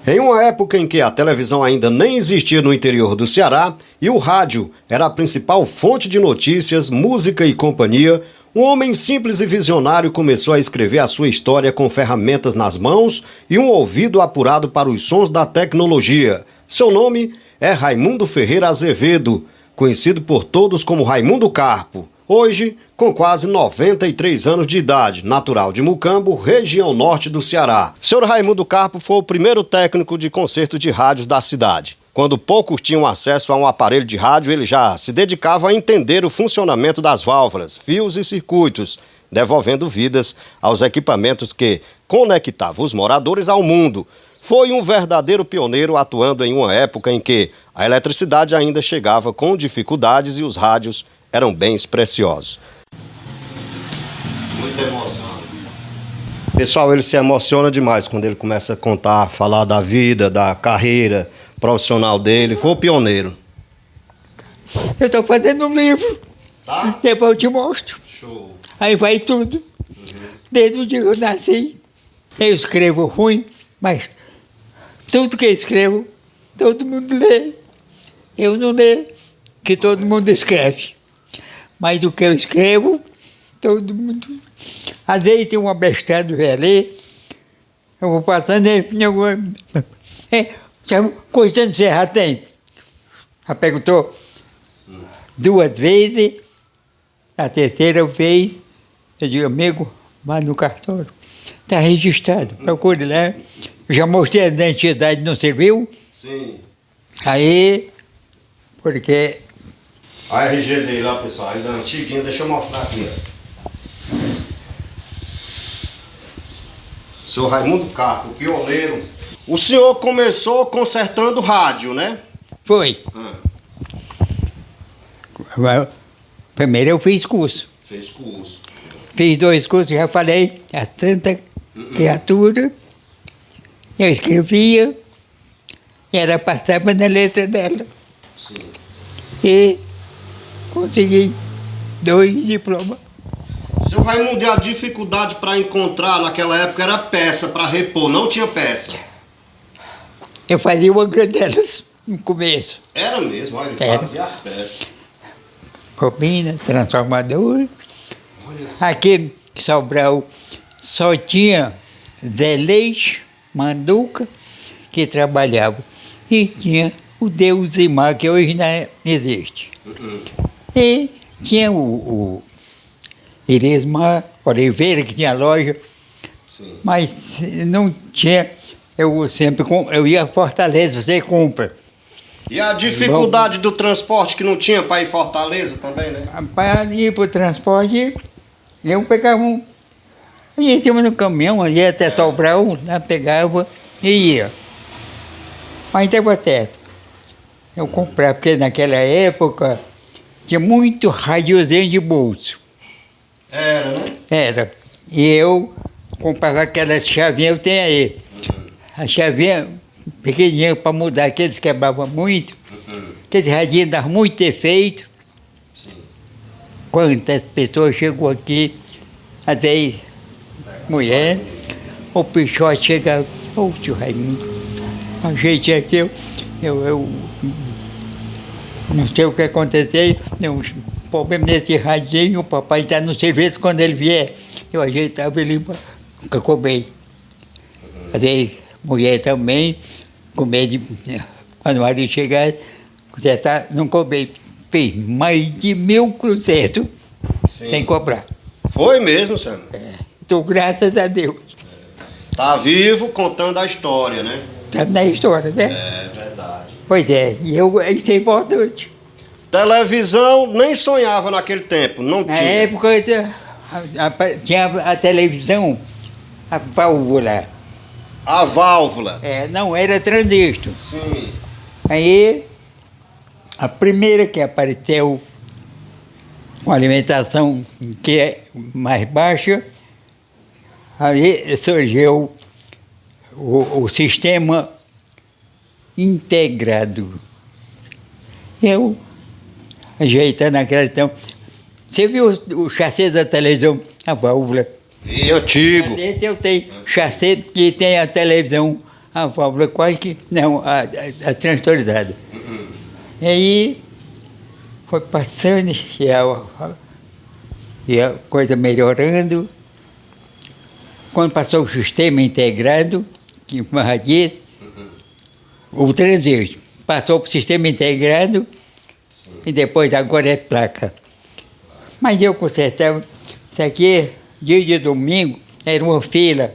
Em uma época em que a televisão ainda nem existia no interior do Ceará e o rádio era a principal fonte de notícias, música e companhia, um homem simples e visionário começou a escrever a sua história com ferramentas nas mãos e um ouvido apurado para os sons da tecnologia. Seu nome é Raimundo Ferreira Azevedo, conhecido por todos como Raimundo Carpo. Hoje, com quase 93 anos de idade, natural de Mucambo, região norte do Ceará. Sr. Raimundo Carpo foi o primeiro técnico de concerto de rádios da cidade. Quando poucos tinham acesso a um aparelho de rádio, ele já se dedicava a entender o funcionamento das válvulas, fios e circuitos, devolvendo vidas aos equipamentos que conectavam os moradores ao mundo. Foi um verdadeiro pioneiro, atuando em uma época em que a eletricidade ainda chegava com dificuldades e os rádios eram bens preciosos. Muita emoção. Pessoal, ele se emociona demais quando ele começa a contar, falar da vida, da carreira profissional dele. Foi o pioneiro. Eu estou fazendo um livro. Tá? Depois eu te mostro. Show. Aí vai tudo. Desde o dia que eu nasci, eu escrevo ruim, mas tudo que eu escrevo, todo mundo lê. Eu não leio, que todo mundo escreve. Mas o que eu escrevo, todo mundo... Às vezes tem uma besteira do velho, eu vou passando em alguma... Coisa de Serra tem. Ela perguntou 2 vezes, a terceira vez, eu digo, amigo, vai no cartório. Está registrado, procure lá. Eu já mostrei a identidade, não serviu? Sim. Aí, porque... A RG dele lá, pessoal, ainda antiguinha, deixa eu mostrar aqui, ó. Seu Raimundo Carpo, pioneiro. O senhor começou consertando rádio, né? Foi. Primeiro eu fiz curso. Fez curso. Fiz 2 cursos, já falei, a Santa Criatura. Eu escrevia, e ela passava na letra dela. Sim. E consegui 2 diplomas. Seu Raimundo, e a dificuldade para encontrar naquela época era peça para repor, não tinha peça? Eu fazia uma delas no começo. Era mesmo, olha, ele Era. fazia as peças. Bobina, transformador. Olha só. Aqui em Sobral só tinha Zé Leite, Manduca, que trabalhava. E tinha o Deus Imar, que hoje não existe. E tinha o Iresmar Oliveira, que tinha loja. Sim. Mas não tinha, eu ia a Fortaleza, você compra. E a dificuldade do transporte que não tinha para ir Fortaleza também, né? Para ir para o transporte, eu pegava ia em cima do caminhão, ia até Sobral, lá pegava e ia. Mas dava certo. Eu comprava, porque naquela época tinha muito radiozinho de bolso. Era, né? Era. E eu comprava aquelas chavinhas, eu tenho aí. A chavinha pequenininha para mudar, aqueles quebravam muito. Aqueles radinhos davam muito defeito. Sim. Quantas pessoas chegou aqui, às vezes, mulher, o Pichote chega, ô tio Raimundo, a gente aqui, eu não sei o que aconteceu, um problema nesse radinho, o papai está no serviço, quando ele vier, eu ajeitava ele, ficou bem. Às vezes, mulher também, com medo de, quando o marido chegar, você tá, não cobrei. Fez mais de 1.000 cruzeiros sem cobrar. Foi mesmo, senhor? Então, graças a Deus. Tá vivo contando a história, né? Tá na história, né? É verdade. Pois é, e isso é importante. Televisão nem sonhava naquele tempo, não Na tinha. época tinha a televisão, a válvula. A válvula. Não era transistor. Sim. Aí, a primeira que apareceu com alimentação que é mais baixa, aí surgiu o sistema integrado. Eu, ajeitando aquela então, você viu o chassi da televisão, a válvula? E antigo. Dentro eu tenho chassi que tem a televisão, a válvula quase que, não, a transtorizada. E aí foi passando e a coisa melhorando. Quando passou o sistema integrado, que como eu já disse, o transejo passou para o sistema integrado e depois agora é placa. Mas eu consertava, isso aqui, dia de domingo, era uma fila,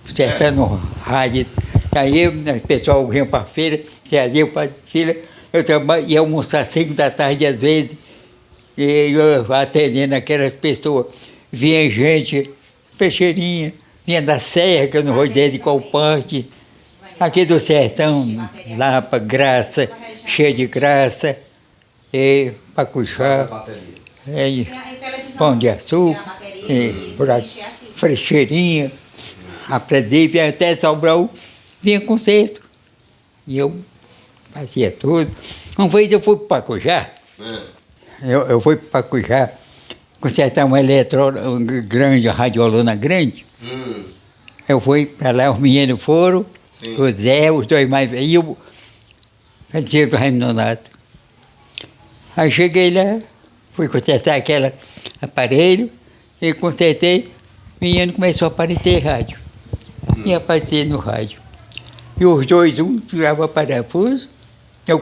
consertando o rádio. Aí o pessoal vinha para a feira, trazia para a fila, eu ia almoçar 5 da tarde às vezes, e eu atendendo aquelas pessoas. Vinha gente, peixeirinha, vinha da Serra, que eu não vou dizer de qual parte, aqui do sertão, Lapa, Graça, cheia de graça, e Pacujá, e Pão de Açúcar, e por aqui, Frecheirinha, a Predívia, até Sobral, vinha concerto. E eu fazia tudo. Uma vez eu fui para Pacujá, eu fui para Pacujá, consertar uma eletrônica grande, uma radiolona grande. Eu fui para lá, os meninos foram, sim, o Zé, os dois mais velhos, e eu fazia do Raimundo Nonato. Aí cheguei lá, fui consertar aquele aparelho, e consertei, o menino começou a aparecer rádio. E aparecer no rádio. E os dois, um tirava parafuso, eu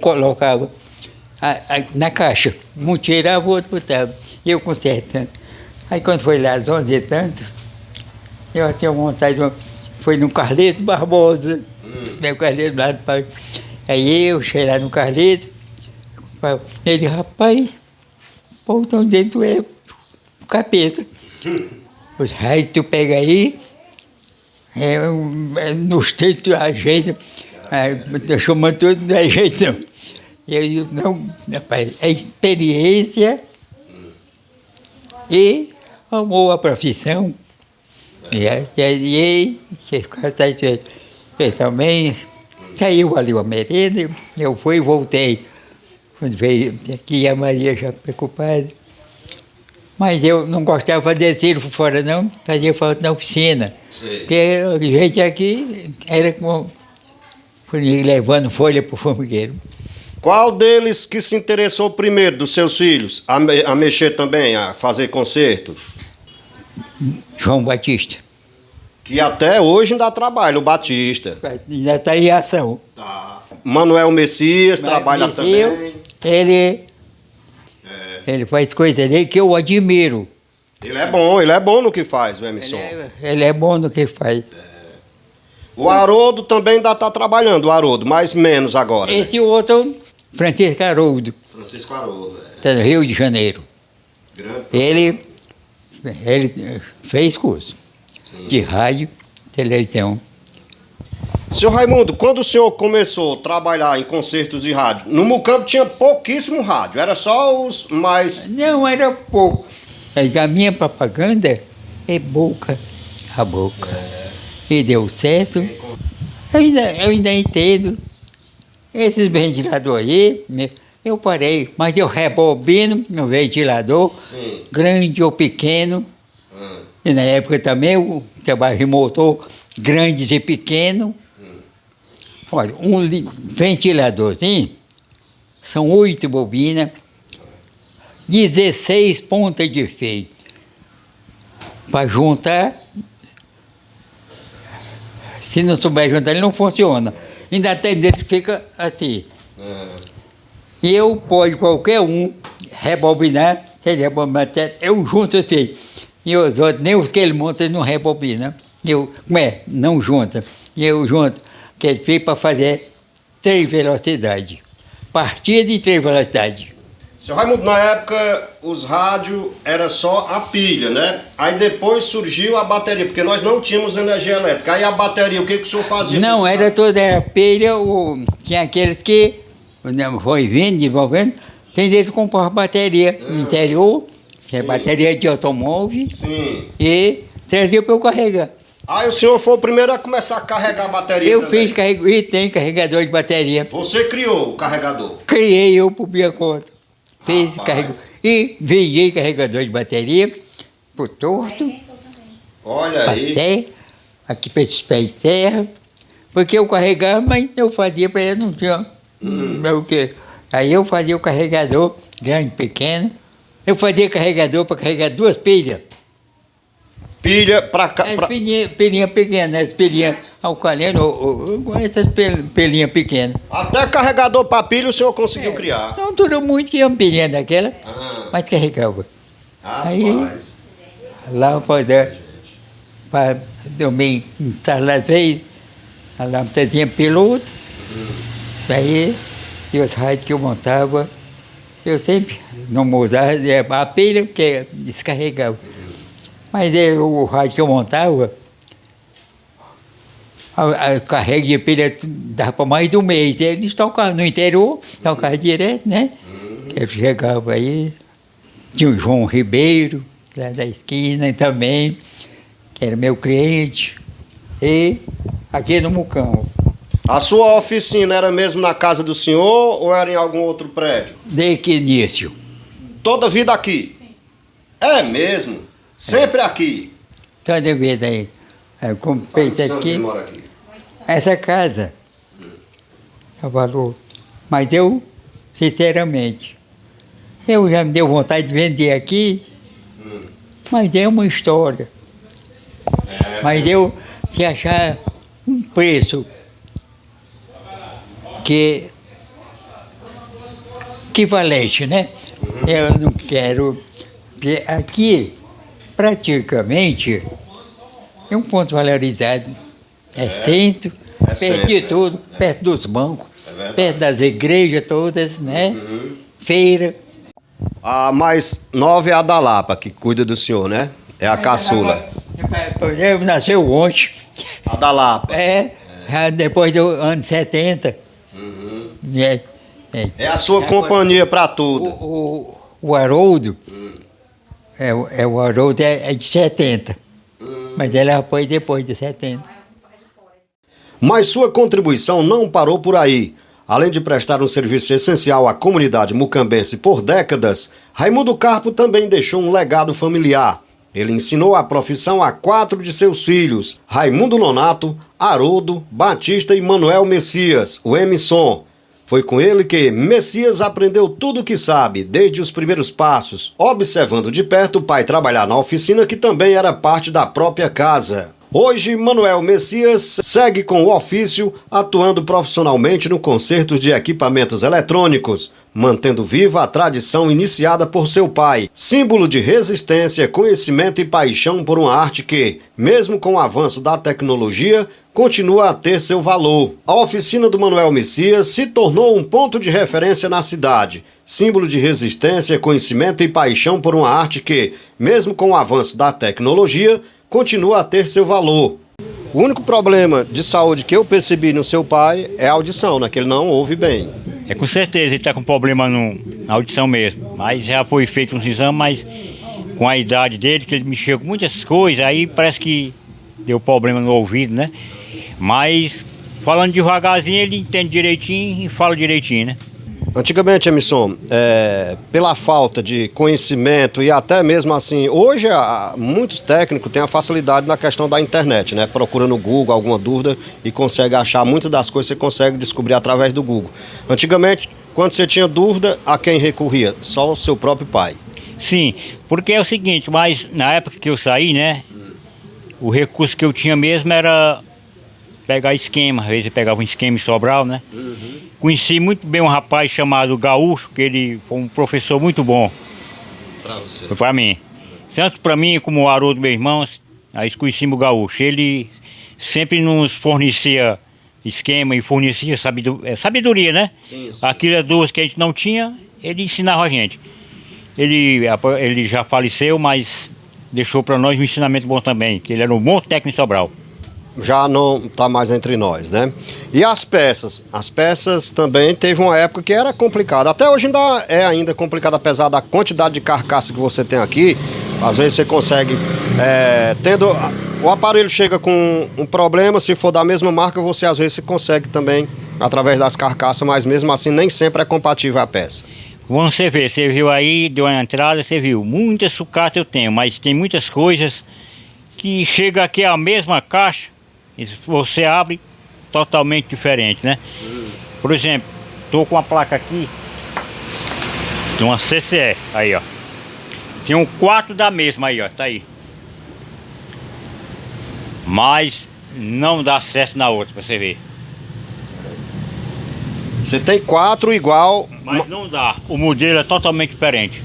colocava na caixa, um tirava, o outro botava, e eu consertando. Aí quando foi lá às 11 e tanto, eu tinha vontade, foi no Carlito Barbosa, meu Carlito lá do pai. Aí eu cheguei lá no Carlito, ele, rapaz, pô, estão dentro é o capeta. Os raios tu pega aí, nos tentos a gente, chamando tudo, não é jeito não. Eu não, rapaz, é experiência e amor à profissão. E aí, eu também saiu ali uma merenda, eu fui e voltei. Quando veio aqui a Maria já preocupada. Mas eu não gostava de fazer circo fora não, fazia falta na oficina. Sim. Porque a gente aqui era como levando folha para o formigueiro. Qual deles que se interessou primeiro dos seus filhos a mexer também, a fazer concerto? João Batista. Que até hoje ainda trabalha, o Batista. Ainda está em ação. Tá. Manuel Messias trabalha também. Ele faz coisa ali que eu admiro. Ele é bom no que faz, o Emerson. Ele é bom no que faz. O Haroldo também ainda está trabalhando, o Haroldo, mas menos agora. Esse outro, Francisco Haroldo. Francisco Haroldo, Está no Rio de Janeiro. Grande. Ele fez curso, sim, de rádio, televisão. Senhor Raimundo, quando o senhor começou a trabalhar em concertos de rádio, no Mucambo tinha pouquíssimo rádio, era só os mais... Não, era pouco. A minha propaganda é boca a boca. E deu certo. Eu ainda entendo. Esses ventiladores aí, eu parei, mas eu rebobino no ventilador, sim, grande ou pequeno. E na época também eu trabalho de motor grandes e pequenos. Olha, um ventiladorzinho, são 8 bobinas, 16 pontas de fio. Para juntar, se não souber juntar, ele não funciona. Ainda tem dele que fica assim. E eu pode qualquer um rebobinar, eu junto assim. E os outros, nem os que ele monta, ele não rebobina. Não junta. E eu junto. Que ele fez para fazer 3 velocidades. Partida de 3 velocidades. Seu Raimundo, na época os rádios era só a pilha, né? Aí depois surgiu a bateria, porque nós não tínhamos energia elétrica. Aí a bateria, o que o senhor fazia? Não, era toda a pilha, tinha aqueles que foi vindo, desenvolvendo, tem deles que compravam bateria no interior, que é bateria de automóvel, sim, e trazia para eu carregar. Aí o senhor foi o primeiro a começar a carregar a bateria. Eu fiz e tem carregador de bateria. Você criou o carregador? Criei eu por minha conta. Fiz carregador. E vendi carregador de bateria por torto. Olha aí. aqui para esses pés de terra, porque eu carregava, mas eu fazia para ele, não tinha o quê. Aí eu fazia o carregador, grande, pequeno. Eu fazia carregador para carregar 2 pilhas. Pilha para cá. As pilhinhas pequenas, as pilhinhas alcalino, essas pilhinhas pequenas. Até carregador para pilha o senhor conseguiu criar. Não durou muito que uma pilhinha daquela, mas carregava. Aí, Rapaz. lá para dormir instalar às vezes, a lâmpadazinha piloto. Daí, e os rádios que eu montava, eu sempre não usava a pilha, porque descarregava. Mas o rádio que eu montava, a carrega de pilha dava para mais de um mês. Eles tocavam no interior, tocavam direto, né? Eu chegava aí, tinha o João Ribeiro, lá da esquina também, que era meu cliente, e aqui no Mucão. A sua oficina era mesmo na casa do senhor ou era em algum outro prédio? Desde que início. Toda vida aqui? Sim. É mesmo? Sempre aqui? Toda vida aí. Como fez Quantos anos aqui, você mora aqui? essa casa, é o valor. Mas eu, sinceramente, eu já me deu vontade de vender aqui, mas é uma história. Mas eu, se achar um preço que equivalente, né? Eu não quero. Porque aqui, praticamente, é um ponto valorizado. É centro, perto de tudo, perto dos bancos, perto das igrejas todas, né? Feira. A mais nova é a da Lapa, que cuida do senhor, né? É a caçula. Nasceu ontem. A da Lapa. Já depois do ano 70. É a sua companhia para tudo. O Haroldo, o Haroldo é de 70. Mas ela foi depois de 70. Mas sua contribuição não parou por aí. Além de prestar um serviço essencial à comunidade mucambense por décadas, Raimundo Carpo também deixou um legado familiar. Ele ensinou a profissão a 4 de seus filhos, Raimundo Nonato, Haroldo, Batista e Manuel Messias, o Emisson. Foi com ele que Messias aprendeu tudo o que sabe, desde os primeiros passos, observando de perto o pai trabalhar na oficina que também era parte da própria casa. Hoje, Manuel Messias segue com o ofício, atuando profissionalmente no conserto de equipamentos eletrônicos, mantendo viva a tradição iniciada por seu pai, símbolo de resistência, conhecimento e paixão por uma arte que, mesmo com o avanço da tecnologia, continua a ter seu valor. A oficina do Manuel Messias se tornou um ponto de referência na cidade, símbolo de resistência, conhecimento e paixão por uma arte que, mesmo com o avanço da tecnologia, continua a ter seu valor. O único problema de saúde que eu percebi no seu pai é a audição, né? Que ele não ouve bem. É, com certeza, ele está com problema na audição mesmo. Mas já foi feito uns exames, mas com a idade dele, que ele mexeu com muitas coisas, aí parece que deu problema no ouvido, né? Mas, falando devagarzinho, ele entende direitinho e fala direitinho, né? Antigamente, Emisson, pela falta de conhecimento e até mesmo assim, hoje muitos técnicos têm a facilidade na questão da internet, né? Procura no Google alguma dúvida e consegue achar muitas das coisas que você consegue descobrir através do Google. Antigamente, quando você tinha dúvida, a quem recorria? Só o seu próprio pai. Sim, porque é o seguinte, mas na época que eu saí, né? O recurso que eu tinha mesmo era pegar esquema, às vezes eu pegava um esquema em Sobral, né? Conheci muito bem um rapaz chamado Gaúcho, que ele foi um professor muito bom. Pra você. Foi para mim. Tanto para mim como o Haroldo, meu irmão, aí conhecemos o Gaúcho. Ele sempre nos fornecia esquema e fornecia sabedoria, né? Sim. Aquilo duas que a gente não tinha, ele ensinava a gente. Ele já faleceu, mas deixou para nós um ensinamento bom também, que ele era um bom técnico em Sobral. Já não está mais entre nós, né? E as peças? As peças também teve uma época que era complicada. Até hoje ainda é complicado, apesar da quantidade de carcaça que você tem aqui. Às vezes você consegue, o aparelho chega com um problema, se for da mesma marca, você às vezes consegue também, através das carcaças, mas mesmo assim nem sempre é compatível a peça. Quando você vê, você viu aí, deu uma entrada, você viu, muitas sucatas eu tenho, mas tem muitas coisas que chega aqui a mesma caixa, e se você abre, totalmente diferente, né? Por exemplo, tô com uma placa aqui de uma CCE, aí ó. Tem um quarto da mesma aí ó, tá aí. Mas não dá certo na outra, pra você ver. Você tem 4 igual, Mas não dá, o modelo é totalmente diferente.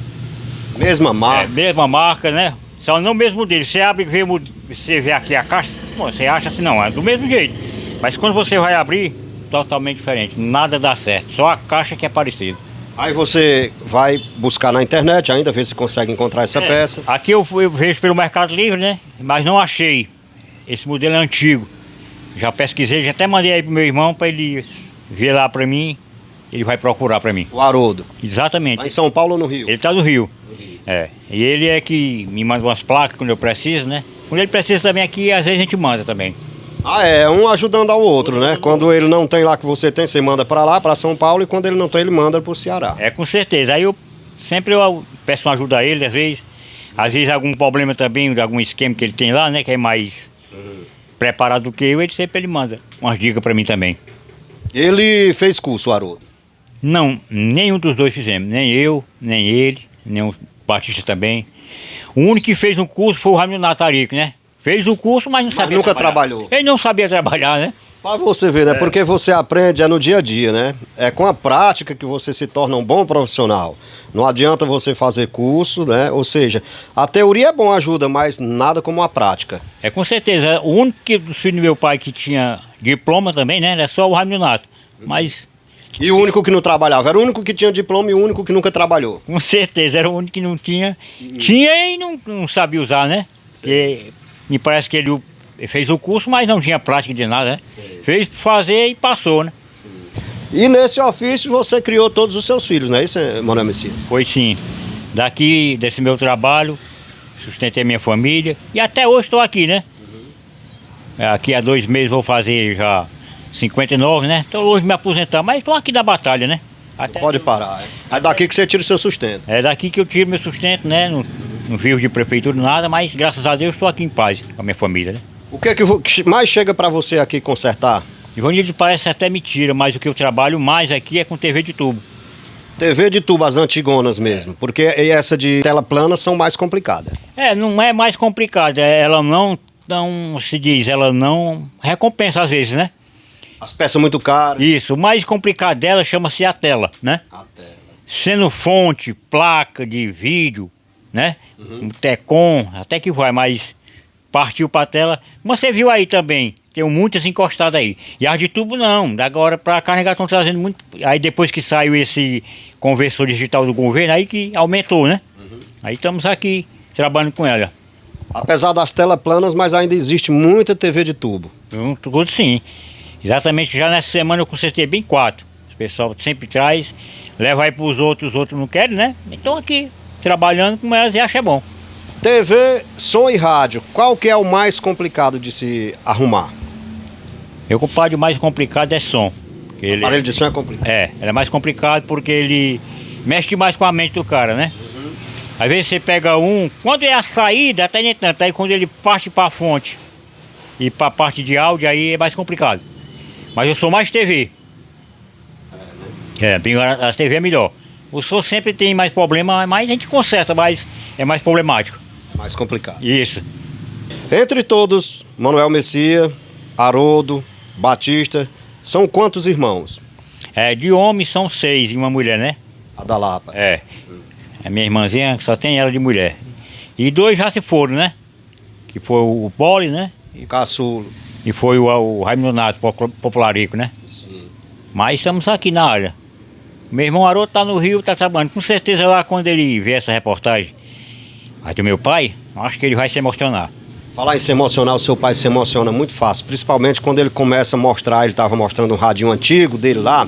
mesma É, marca. mesma marca, né? Só não o mesmo modelo. Você abre e vê, você vê aqui a caixa, pô, você acha assim, não, é do mesmo jeito. Mas quando você vai abrir, totalmente diferente. Nada dá certo, só a caixa que é parecida. Aí você vai buscar na internet ainda, ver se consegue encontrar essa peça. Aqui eu vejo pelo Mercado Livre, né? Mas não achei. Esse modelo é antigo. Já pesquisei, já até mandei aí pro meu irmão para ele ver lá para mim. Ele vai procurar para mim. O Haroldo. Exatamente. Lá em São Paulo ou no Rio? Ele tá no Rio. É. E ele é que me manda umas placas quando eu preciso, né? Quando ele precisa também aqui, às vezes a gente manda também. Ah, é, um ajudando ao outro, né? Quando ele não tem lá que você tem, você manda pra lá, pra São Paulo, e quando ele não tem, ele manda pro Ceará. É, com certeza. Aí eu sempre peço uma ajuda a ele, às vezes algum problema também, de algum esquema que ele tem lá, né? Que é mais preparado do que eu, ele manda umas dicas pra mim também. Ele fez curso, o Haroldo. Não, nenhum dos dois fizemos. Nem eu, nem ele, nem o Batista também. O único que fez um curso foi o Ramiro Natarico, né? Fez o curso, mas não sabia nunca trabalhar. trabalhou. Ele não sabia trabalhar, né? Pra você ver, né? Porque você aprende no dia a dia, né? É com a prática que você se torna um bom profissional. Não adianta você fazer curso, né? Ou seja, a teoria é bom, ajuda, mas nada como a prática. É, com certeza. O único dos filhos do meu pai que tinha diploma também, né? Era só o Ramiro Nato. Mas, E o único que não trabalhava? Era o único que tinha diploma e o único que nunca trabalhou. com certeza, era o único que não tinha. Tinha e não sabia usar, né? Porque me parece que ele fez o curso, mas não tinha prática de nada, né? Fez fazer e passou, né? E nesse ofício você criou todos os seus filhos, não é isso, Manuel Messias? Foi sim. Daqui, desse meu trabalho, sustentei minha família e até hoje estou aqui, né? Aqui há 2 meses vou fazer já 59, né? Então hoje me aposentar, mas estou aqui da batalha, né? Até Pode parar. É daqui que você tira o seu sustento. É daqui que eu tiro meu sustento, né? Não vivo de prefeitura, nada, mas graças a Deus estou aqui em paz com a minha família, né? O que é que mais chega pra você aqui consertar? Ivanildo, parece até mentira, mas o que eu trabalho mais aqui é com TV de tubo. TV de tubo, as antigonas mesmo. Porque essa de tela plana são mais complicadas. É, não é mais complicado, ela não ela não recompensa às vezes, né? As peças muito caras. Isso, o mais complicado dela chama-se a tela, né? A tela. Sendo fonte, placa de vídeo, né? Um Tecom, até que vai, mas partiu para a tela. Você viu aí também, tem muitas encostadas aí. E as de tubo não, agora para carregar estão trazendo muito. Aí depois que saiu esse conversor digital do governo, aí que aumentou, né? Aí estamos aqui trabalhando com ela. Apesar das telas planas, mas ainda existe muita TV de tubo. Tudo sim. Exatamente, já nessa semana eu consertei bem 4. O pessoal sempre traz, leva aí para os outros não querem, né? Então aqui, trabalhando com elas e acha bom. TV, som e rádio, qual que é o mais complicado de se arrumar? Meu compadre, o mais complicado é som. O aparelho de som é complicado. Ele é mais complicado porque ele mexe mais com a mente do cara, né? Às vezes você pega quando é a saída, até nem tanto, aí quando ele parte para a fonte e para a parte de áudio, aí é mais complicado. Mas eu sou mais TV. A TV é melhor. O som sempre tem mais problema, mas a gente conserta, mas é mais problemático. É mais complicado. Isso. Entre todos, Manuel Messias, Haroldo, Batista, são quantos irmãos? De homem são 6 e uma mulher, né? A da Lapa. A minha irmãzinha só tem ela de mulher. E 2 já se foram, né? Que foi o Poli, né? Caçulo. E foi o Raimundo Nato, popularico, né? Sim. Mas estamos aqui na área. Meu irmão Haroldo tá no Rio, tá trabalhando. Com certeza lá quando ele ver essa reportagem aí do meu pai, acho que ele vai se emocionar. Falar em se emocionar, o seu pai se emociona muito fácil. Principalmente quando ele começa a mostrar, ele estava mostrando um radinho antigo dele lá.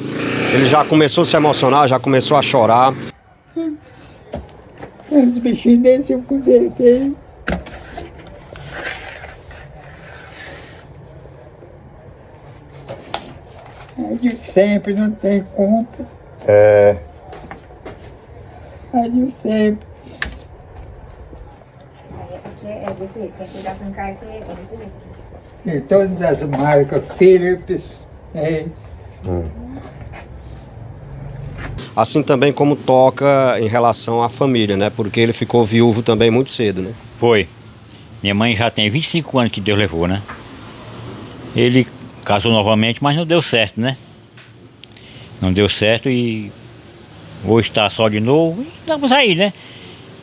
Ele já começou a se emocionar, já começou a chorar. Os bichinhos desse eu consertei. Rádio sempre não tem conta. Rádio sempre. É desse jeito, tem que cuidar com carteira, é desse jeito. de todas as marcas, Philips, Assim também como toca em relação à família, né? Porque ele ficou viúvo também muito cedo, né? Foi. Minha mãe já tem 25 anos que Deus levou, né? Ele casou novamente, mas não deu certo, né? Não deu certo e hoje está só de novo. E estamos aí, né?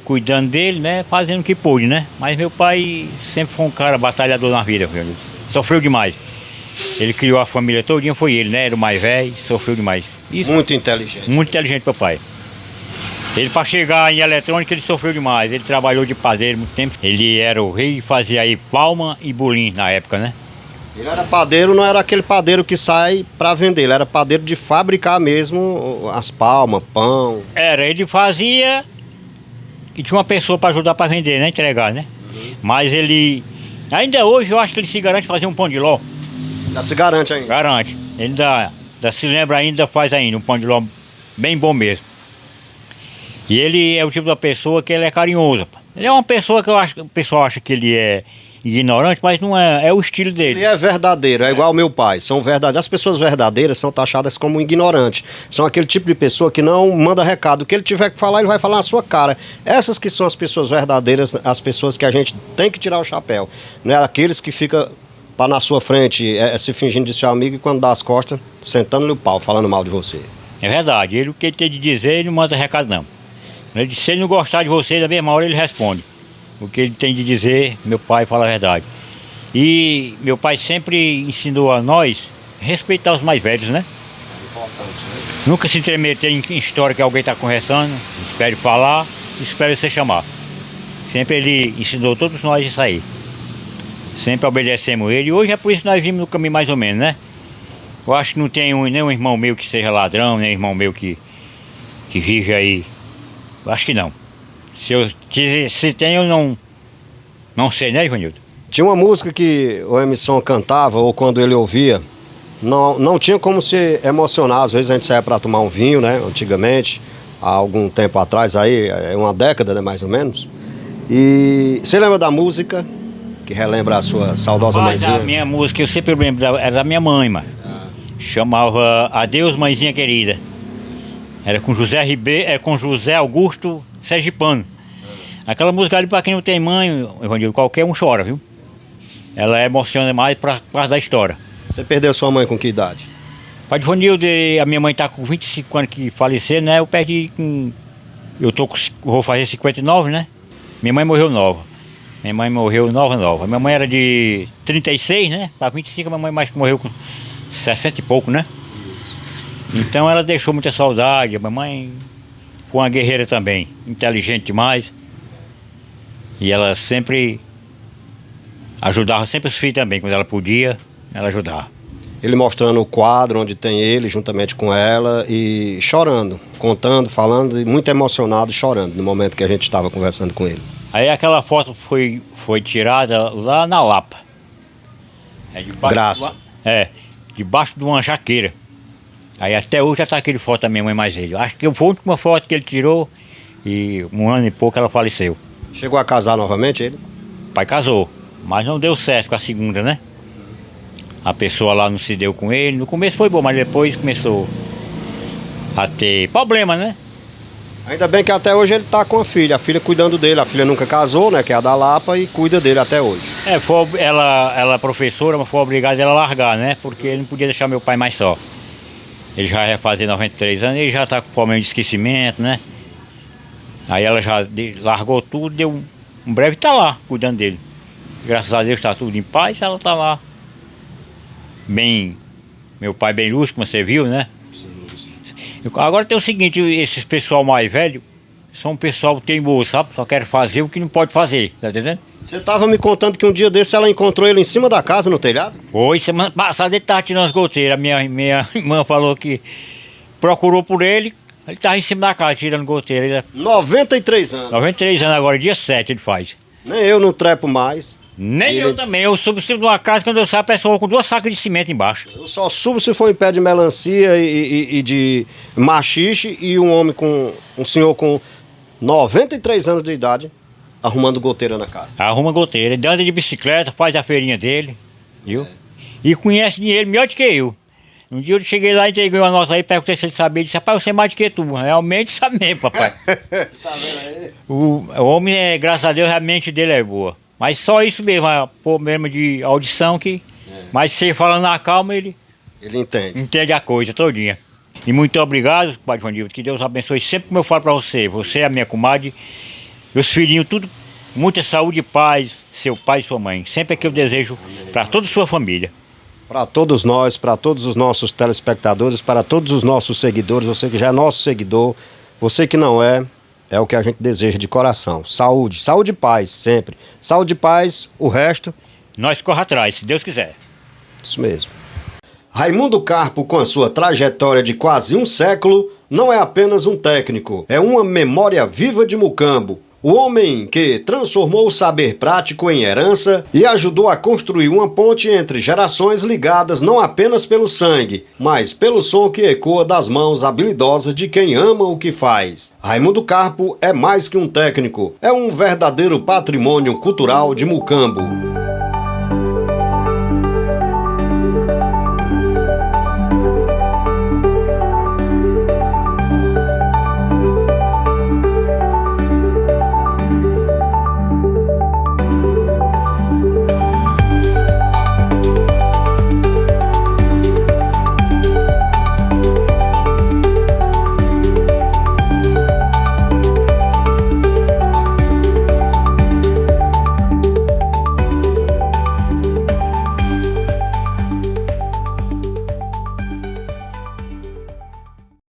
Cuidando dele, né? Fazendo o que pôde, né? Mas meu pai sempre foi um cara batalhador na vida, viu? Sofreu demais. Ele criou a família todinha, foi ele, né? Era o mais velho, sofreu demais. Isso, Muito inteligente. muito inteligente, papai. Ele, para chegar em eletrônica, ele sofreu demais. Ele trabalhou de padeiro muito tempo. Ele era o rei e fazia aí palma e bolim na época, né? Ele era padeiro, não era aquele padeiro que sai para vender, ele era padeiro de fabricar mesmo as palmas, pão. Era, ele fazia e tinha uma pessoa para ajudar para vender, né? Entregar, né? Mas ele, ainda hoje, eu acho que ele se garante fazer um pão de ló. Já se garante ainda. Garante. Ele ainda se lembra ainda, faz ainda um pão de ló bem bom mesmo. E ele é o tipo da pessoa que ele é carinhoso. Ele é uma pessoa que eu acho que o pessoal acha que ele é ignorante, mas não é, é o estilo dele. Ele é verdadeiro, é igual ao meu pai. São verdadeiras. As pessoas verdadeiras são taxadas como ignorantes. São aquele tipo de pessoa que não manda recado. O que ele tiver que falar, ele vai falar na sua cara. Essas que são as pessoas verdadeiras, as pessoas que a gente tem que tirar o chapéu. Não é aqueles que ficam na sua frente se fingindo de seu amigo e quando dá as costas, sentando-lhe o pau, falando mal de você. É verdade. Ele, o que ele tem de dizer, ele não manda recado não. Se ele não gostar de você, da mesma hora ele responde. O que ele tem de dizer, meu pai fala a verdade. E meu pai sempre ensinou a nós respeitar os mais velhos, né? Nunca se intrometer em história que alguém está conversando. Espere falar, espere você chamar. Sempre ele ensinou todos nós isso aí. Sempre obedecemos ele. E hoje é por isso que nós vimos no caminho mais ou menos, né? Eu acho que não tem nenhum irmão meu que seja ladrão, nem irmão meu que vive aí. Eu acho que não. Se tem, eu não sei, né, Ivanildo? Tinha uma música que o Emerson cantava, ou quando ele ouvia, não tinha como se emocionar. Às vezes a gente saía para tomar um vinho, né, antigamente, há algum tempo atrás, aí, uma década, né, mais ou menos. E você lembra da música que relembra a sua saudosa mãezinha? A minha música, eu sempre lembro, era da minha mãe, mano. Chamava Adeus, Mãezinha Querida. Era com com José Augusto Sergipano. Aquela música ali, para quem não tem mãe, Ivanildo, qualquer um chora, viu? Ela emociona mais por causa da história. Você perdeu sua mãe com que idade? Pai de Ivanildo, a minha mãe tá com 25 anos que faleceu, né? Eu perdi com... vou fazer 59, né? Minha mãe morreu nova. Minha mãe morreu nova. Minha mãe era de 36, né? Para 25, minha mãe mais que morreu com 60 e pouco, né? Então ela deixou muita saudade. A minha mãe foi uma guerreira também, inteligente demais. E ela sempre ajudava, sempre os filhos também, quando ela podia, ela ajudava. Ele mostrando o quadro onde tem ele, juntamente com ela, e chorando, contando, falando, e muito emocionado, chorando, no momento que a gente estava conversando com ele. Aí aquela foto foi tirada lá na Lapa. Graça. Debaixo de uma jaqueira. Aí até hoje já está aquele foto da minha mãe mais velha. Acho que foi a última foto que ele tirou e um ano e pouco ela faleceu. Chegou a casar novamente ele? O pai casou, mas não deu certo com a segunda, né? A pessoa lá não se deu com ele. No começo foi bom, mas depois começou a ter problema, né? Ainda bem que até hoje ele está com a filha cuidando dele. A filha nunca casou, né? Que é a da Lapa, e cuida dele até hoje. Ela é professora, mas foi obrigada a largar, né? Porque ele não podia deixar meu pai mais só. Ele já ia fazer 93 anos, ele já está com problema de esquecimento, né? Aí ela já largou tudo, deu um breve, está lá, cuidando dele. Graças a Deus está tudo em paz, ela está lá. Bem, meu pai bem lúcido, como você viu, né? Agora tem o seguinte, esses pessoal mais velho são um pessoal teimoso, sabe? Só quer fazer o que não pode fazer, tá entendendo? Você estava me contando que um dia desse ela encontrou ele em cima da casa, no telhado? Foi, semana passada ele estava tirando as goteiras. Minha irmã falou que procurou por ele estava em cima da casa tirando goteira. 93 anos. 93 anos agora, dia 7 ele faz. Nem eu não trepo mais. Nem eu também, eu subo de uma casa, quando eu saio a pessoa com 2 sacas de cimento embaixo. Eu só subo se for em pé de melancia e de machixe e um senhor com 93 anos de idade arrumando goteira na casa. Arruma goteira, ele anda de bicicleta, faz a feirinha dele. viu? E conhece dinheiro melhor do que eu. Um dia eu cheguei lá, entreguei uma nota aí, perguntei se ele sabia. Ele disse, rapaz, você é mais do que tu. Realmente sabe mesmo, papai. Tá vendo aí? O homem, graças a Deus, a mente dele é boa. Mas só isso mesmo, problema de audição que... Mas você falando na calma, ele Ele entende. entende a coisa todinha. E muito obrigado, Padre João Nilton, que Deus abençoe sempre como eu falo pra você. Você é a minha comadre, meus filhinhos, tudo, muita saúde e paz, seu pai e sua mãe. Sempre é que eu desejo para toda a sua família. Para todos nós, para todos os nossos telespectadores, para todos os nossos seguidores, você que já é nosso seguidor, você que não é, é o que a gente deseja de coração. Saúde, saúde e paz, sempre. Saúde e paz, o resto, Nós corre atrás, se Deus quiser. isso mesmo. Raimundo Carpo, com a sua trajetória de quase um século, não é apenas um técnico, é uma memória viva de Mucambo. O homem que transformou o saber prático em herança e ajudou a construir uma ponte entre gerações ligadas não apenas pelo sangue, mas pelo som que ecoa das mãos habilidosas de quem ama o que faz. Raimundo Carpo é mais que um técnico, é um verdadeiro patrimônio cultural de Mucambo.